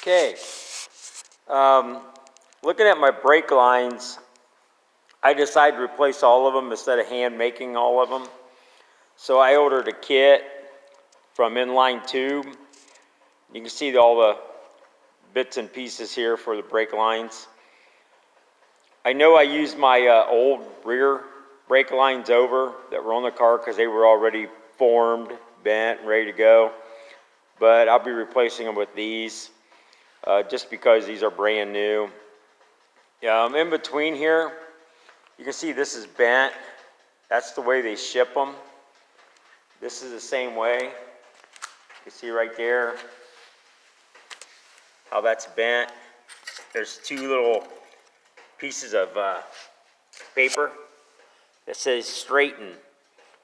Okay, looking at my brake lines, I decided to replace all of them instead of hand making all of them. So I ordered a kit from Inline Tube. You can see all the bits and pieces here for the brake lines. I know I used my old rear brake lines over that were on the car because they were already formed, bent, and ready to go. But I'll be replacing them with these just because these are brand new. In between here, you can see this is bent. That's the way they ship them. This is the same way. You can see right there how that's bent. There's two little pieces of paper that says straighten.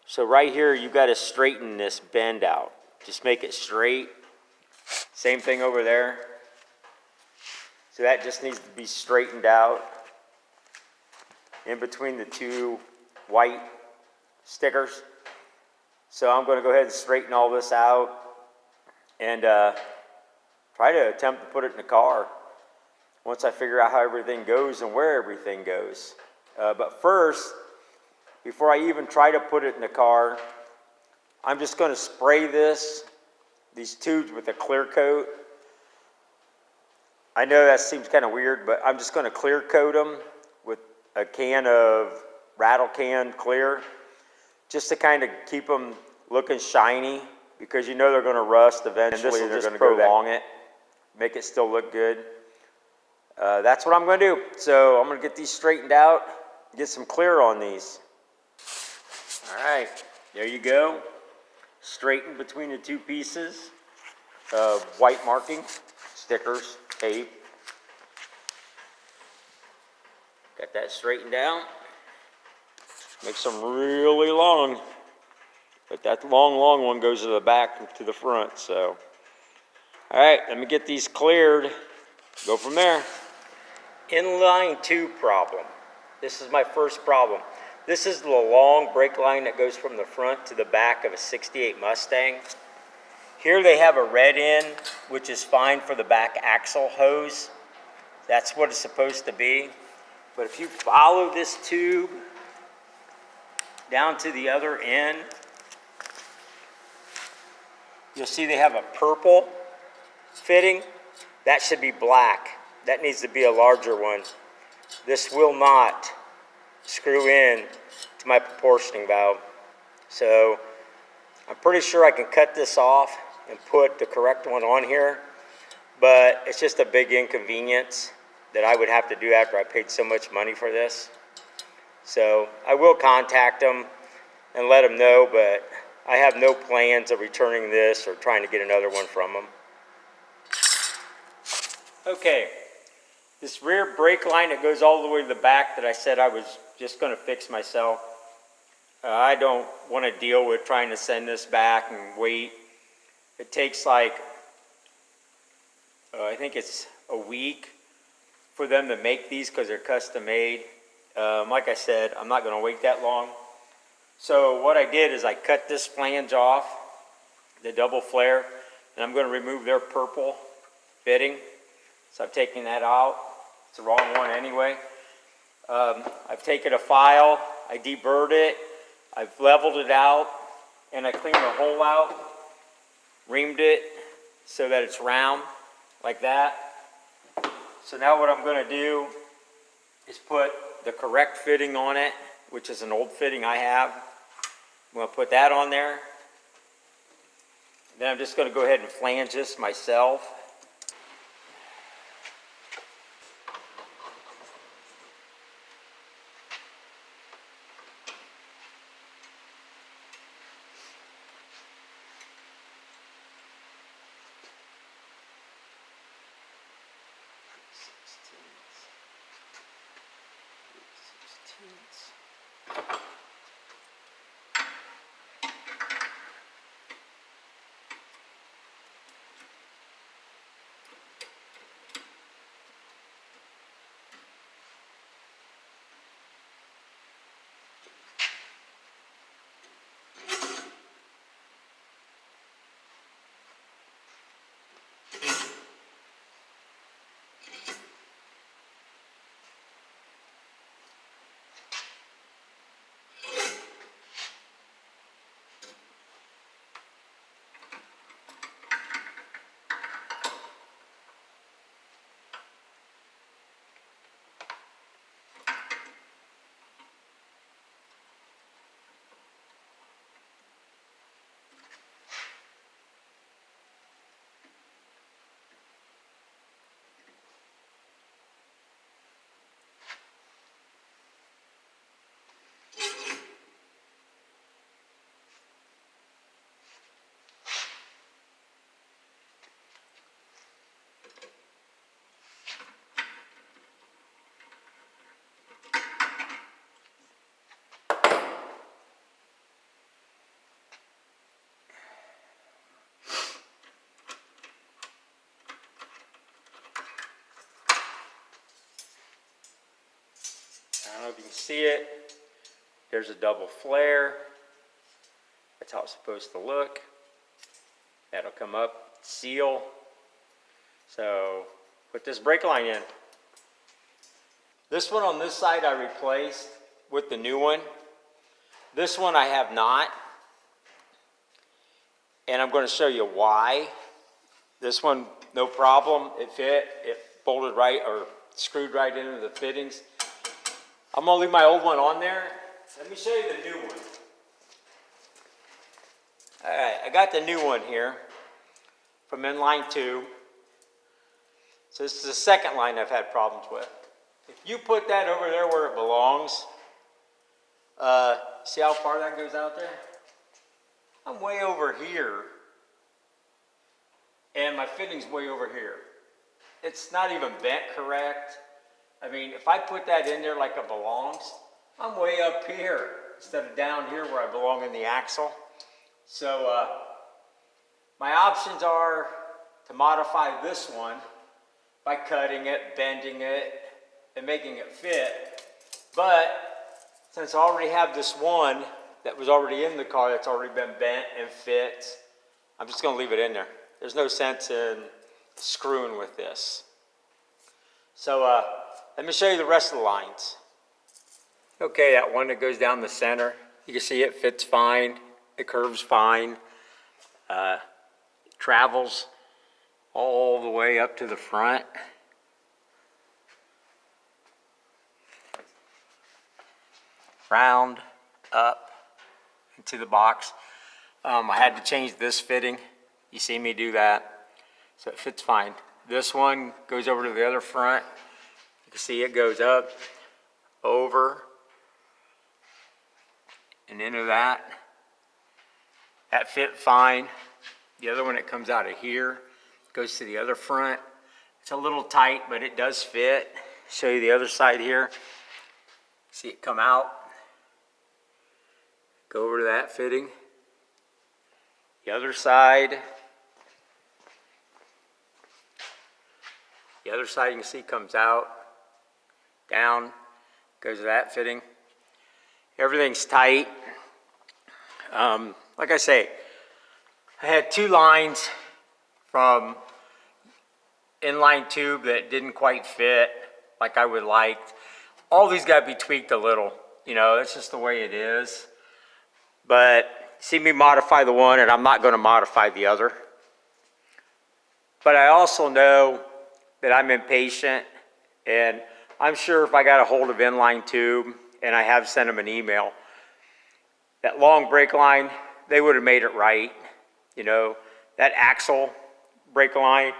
So right here, you got to straighten this bend out. Just make it straight. Same thing over there. So that just needs to be straightened out in between the two white stickers. So I'm going to go ahead and straighten all this out and try to attempt to put it in the car once I figure out how everything goes and where everything goes. But first, before I even try to put it in the car, I'm just going to spray these tubes with a clear coat. I know that seems kind of weird, but I'm just going to clear coat them with a can of rattle can clear, just to kind of keep them looking shiny, because you know they're going to rust eventually. And they're going to prolong it, make it still look good. That's what I'm going to do. So I'm going to get these straightened out, get some clear on these. All right, there you go. Straighten between the two pieces of white marking, stickers, tape. Got that straightened out. Makes them really long. But that long one goes to the back and to the front. So, all right, let me get these cleared. Go from there. Inline tube problem. This is my first problem. This is the long brake line that goes from the front to the back of a 68 Mustang. Here they have a red end, which is fine for the back axle hose. That's what it's supposed to be. But if you follow this tube down to the other end, you'll see they have a purple fitting. That should be black. That needs to be a larger one. This will not screw in to my proportioning valve. So I'm pretty sure I can cut this off and put the correct one on here, but it's just a big inconvenience that I would have to do after I paid so much money for this. So I will contact them and let them know, but I have no plans of returning this or trying to get another one from them. Okay, this rear brake line that goes all the way to the back that I said I was just going to fix myself. I don't want to deal with trying to send this back and wait. It takes like, I think it's a week for them to make these because they're custom made. Like I said, I'm not going to wait that long. So what I did is I cut this flange off, the double flare, and I'm going to remove their purple fitting. So I've taken that out. It's the wrong one anyway. I've taken a file, I deburred it, I've leveled it out, and I cleaned the hole out, reamed it so that it's round, like that. So now what I'm going to do is put the correct fitting on it, which is an old fitting I have. I'm going to put that on there. Then I'm just going to go ahead and flange this myself. if you can see it. There's a double flare. That's how it's supposed to look. That'll come up, seal. So put this brake line in. This one on this side I replaced with the new one. This one I have not. And I'm going to show you why. This one, no problem. It fit. It bolted right or screwed right into the fittings. I'm going to leave my old one on there. Let me show you the new one. All right, I got the new one here from inline 2. So this is the second line I've had problems with. If you put that over there where it belongs, see how far that goes out there? I'm way over here, and my fitting's way over here. It's not even bent correct. I mean, if I put that in there like it belongs, I'm way up here instead of down here where I belong in the axle. So my options are to modify this one by cutting it, bending it, and making it fit. But since I already have this one that was already in the car that's already been bent and fit, I'm just going to leave it in there. There's no sense in screwing with this. So let me show you the rest of the lines. Okay, that one that goes down the center, you can see it fits fine. It curves fine. Travels all the way up to the front. Round, up, into the box. I had to change this fitting. You see me do that. So it fits fine. This one goes over to the other front. You can see it goes up, over, and into that. That fit fine. The other one that comes out of here goes to the other front. It's a little tight, but it does fit. Show you the other side here. See it come out. Go over to that fitting. The other side. The other side you can see comes out, down, goes to that fitting. Everything's tight. Like I say, I had 2 lines from inline tube that didn't quite fit like I would like. All these got to be tweaked a little. You know, that's just the way it is. But see me modify the one, and I'm not going to modify the other. But I also know that I'm impatient, and I'm sure if I got a hold of inline tube, and I have sent them an email, that long brake line, they would have made it right. You know, that axle brake line,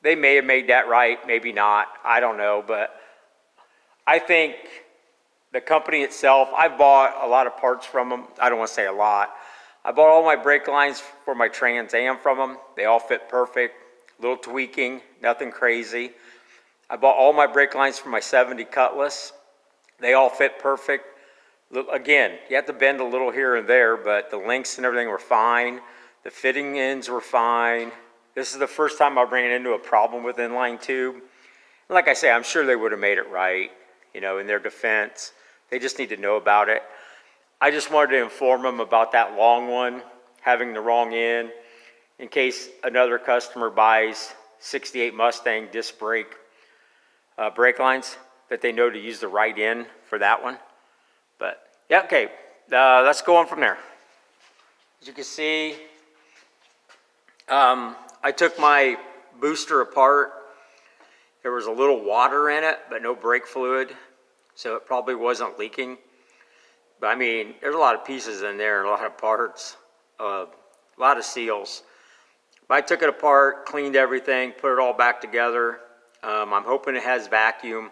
they may have made that right, maybe not, I don't know. But I think the company itself, I've bought a lot of parts from them. I don't want to say a lot. I bought all my brake lines for my Trans Am from them. They all fit perfect. Little tweaking, nothing crazy. I bought all my brake lines for my 70 Cutlass. They all fit perfect. Again, you have to bend a little here and there, but the links and everything were fine. The fitting ends were fine. This is the first time I ran into a problem with inline tube. And like I say, I'm sure they would have made it right, you know, in their defense. They just need to know about it. I just wanted to inform them about that long one having the wrong end, in case another customer buys 68 Mustang disc brake brake lines, that they know to use the right end for that one. But yeah, okay, let's go on from there. As you can see, I took my booster apart. There was a little water in it, but no brake fluid, so it probably wasn't leaking. But I mean, there's a lot of pieces in there, a lot of parts, a lot of seals. But I took it apart, cleaned everything, put it all back together. I'm hoping it has vacuum.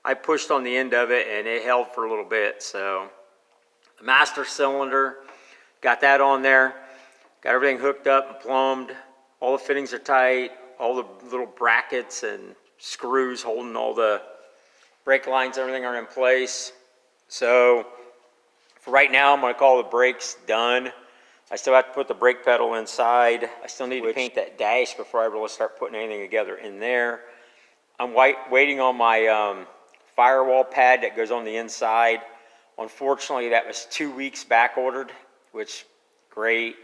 I pushed on the end of it and it held for a little bit. So the master cylinder, got that on there, got everything hooked up and plumbed. All the fittings are tight, all the little brackets and screws holding all the brake lines, everything are in place. So for right now, I'm going to call the brakes done. I still have to put the brake pedal inside. I still need to paint that dash before I really start putting anything together in there. I'm waiting on my firewall pad that goes on the inside. Unfortunately, that was 2 weeks back ordered, which great.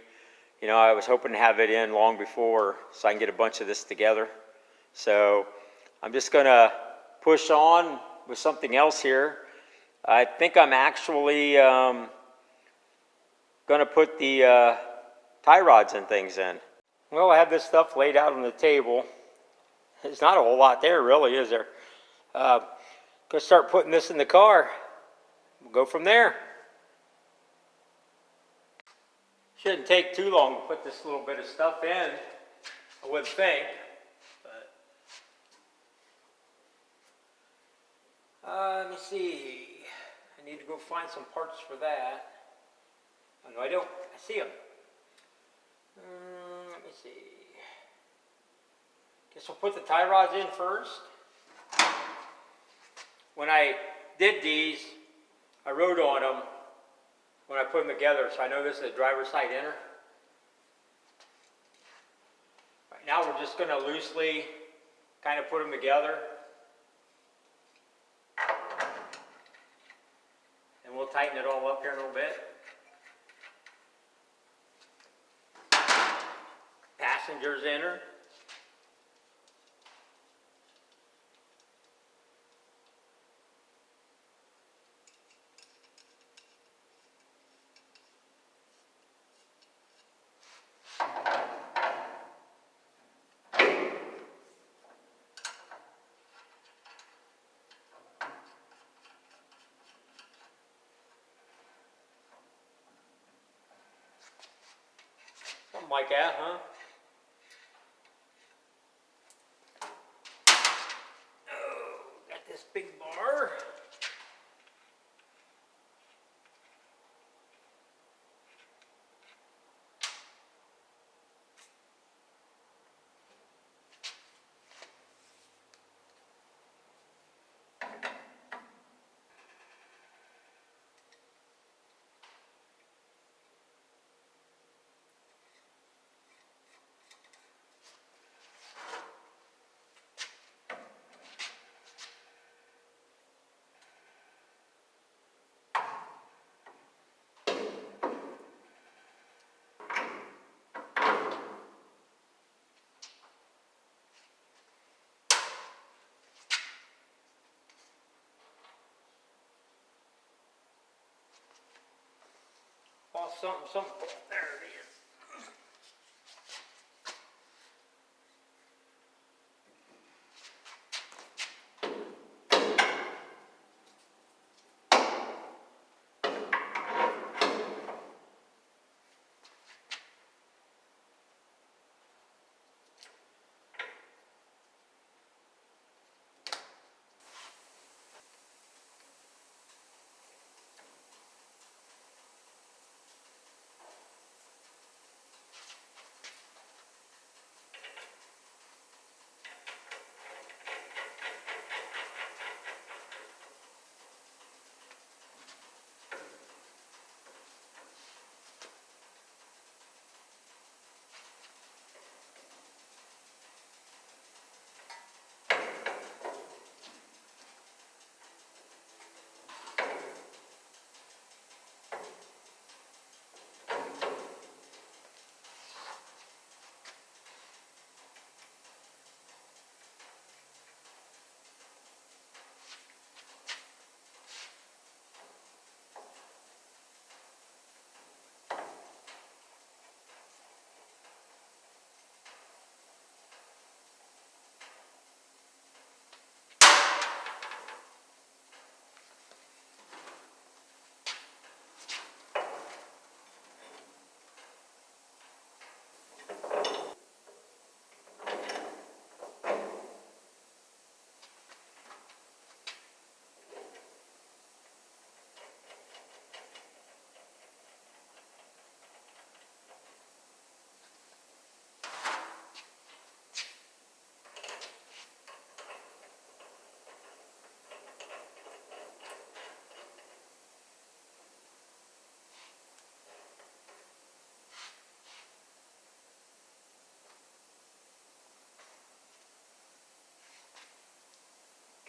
You know, I was hoping to have it in long before so I can get a bunch of this together. So I'm just gonna push on with something else here. I think I'm actually gonna put the tie rods and things in. Well, I have this stuff laid out on the table. There's not a whole lot there really, is there? Gonna start putting this in the car. We'll go from there. Shouldn't take too long to put this little bit of stuff in, I wouldn't think. But let me see. I need to go find some parts for that. Oh, no, I don't. I see them. Let me see. Guess we'll put the tie rods in first. When I did these, I wrote on them when I put them together, so I know this is a driver's side inner. Right now we're just going to loosely kind of put them together. And we'll tighten it all up here in a little bit. Passenger's inner. Something like that, huh? Oh, got this big bar. Oh, something. There it is.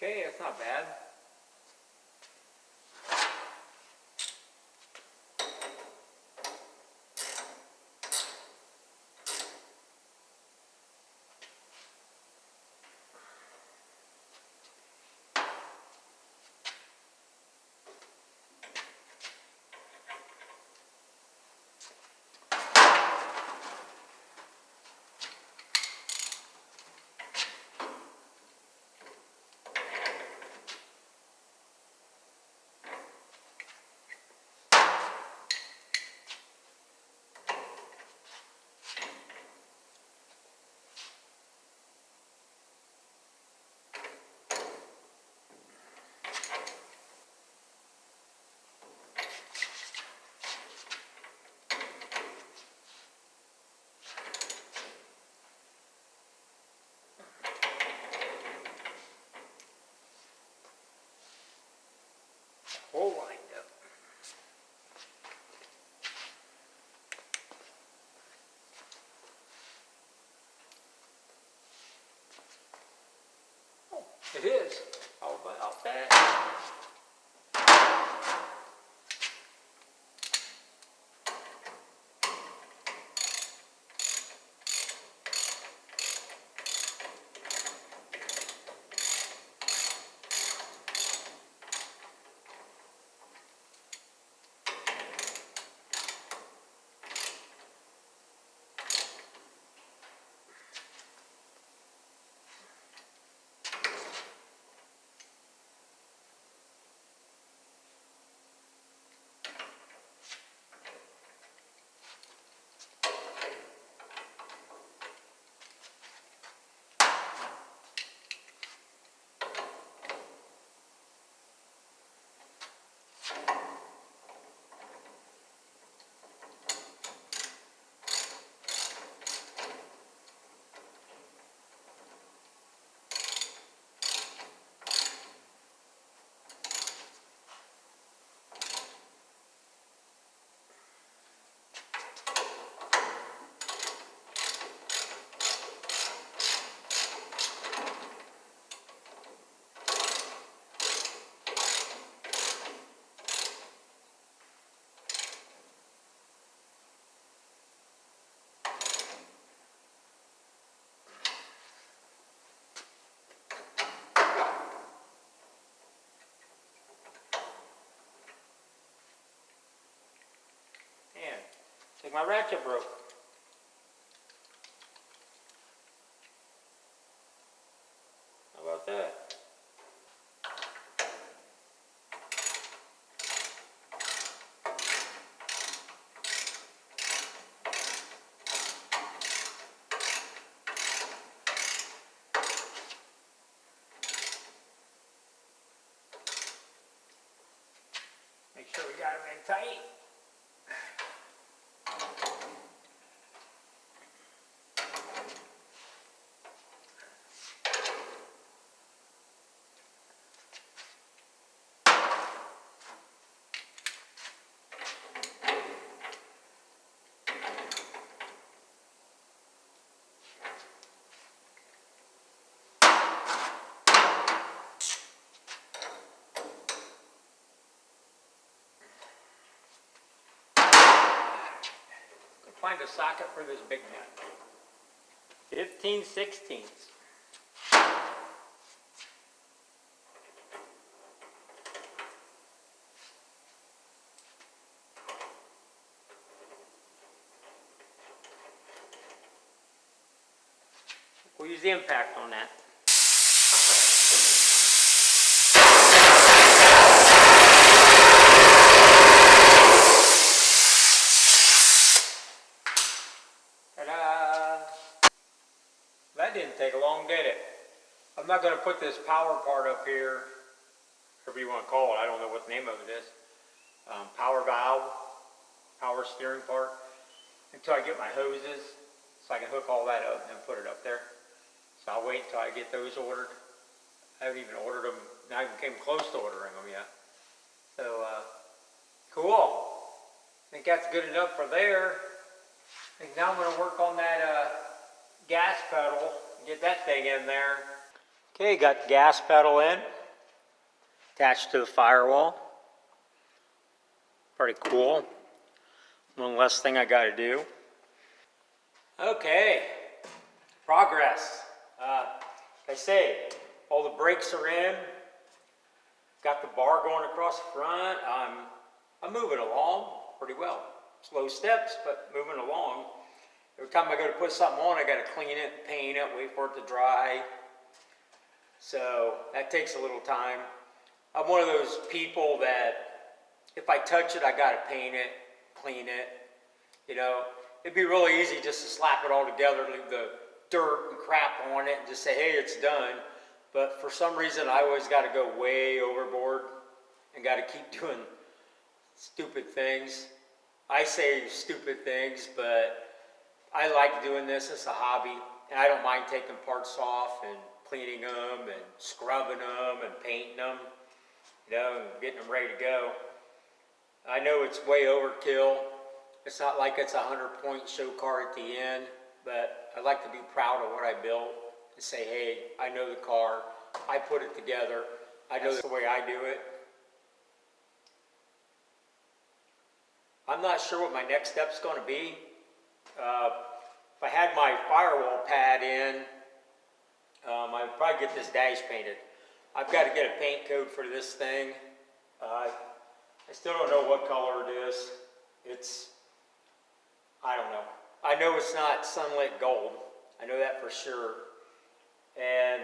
Okay, that's not bad. It is. How about that? Man, like my ratchet broke. How about that? Make sure we got them in tight. Find a socket for this big nut. 15/16. We'll use the impact on that. Ta-da! That didn't take long, did it? I'm not going to put this power part up here, whatever you want to call it. I don't know what the name of it is. Power valve, power steering part, until I get my hoses, so I can hook all that up and then put it up there. So I'll wait until I get those ordered. I haven't even ordered them, not even came close to ordering them yet. So, cool. I think that's good enough for there. I think now I'm going to work on that gas pedal, get that thing in there. Okay, got the gas pedal in, attached to the firewall. Pretty cool. One less thing I got to do. Okay, progress. Like I say, all the brakes are in. Got the bar going across the front. I'm moving along pretty well. Slow steps, but moving along. Every time I go to put something on, I got to clean it, paint it, wait for it to dry. So that takes a little time. I'm one of those people that if I touch it, I got to paint it, clean it. You know, it'd be really easy just to slap it all together, leave the dirt and crap on it, and just say, hey, it's done. But for some reason, I always got to go way overboard and got to keep doing stupid things. I say stupid things, but I like doing this as a hobby, and I don't mind taking parts off and cleaning them and scrubbing them and painting them, you know, and getting them ready to go. I know it's way overkill. It's not like it's a 100-point show car at the end, but I like to be proud of what I built and say, hey, I know the car. I put it together. I know that's the way I do it. I'm not sure what my next step's going to be. If I had my firewall pad in, I'd probably get this dash painted. I've got to get a paint code for this thing. I still don't know what color it is. I don't know. I know it's not sunlit gold. I know that for sure. And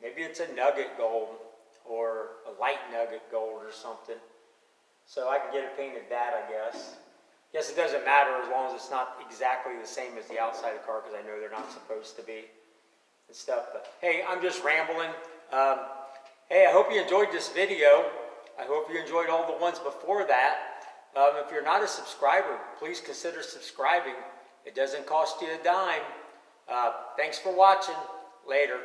maybe it's a nugget gold or a light nugget gold or something. So I can get it painted that, I guess. Guess it doesn't matter as long as it's not exactly the same as the outside of the car, because I know they're not supposed to be and stuff. But hey, I'm just rambling. Hey, I hope you enjoyed this video. I hope you enjoyed all the ones before that. If you're not a subscriber, please consider subscribing. It doesn't cost you a dime. Thanks for watching. Later.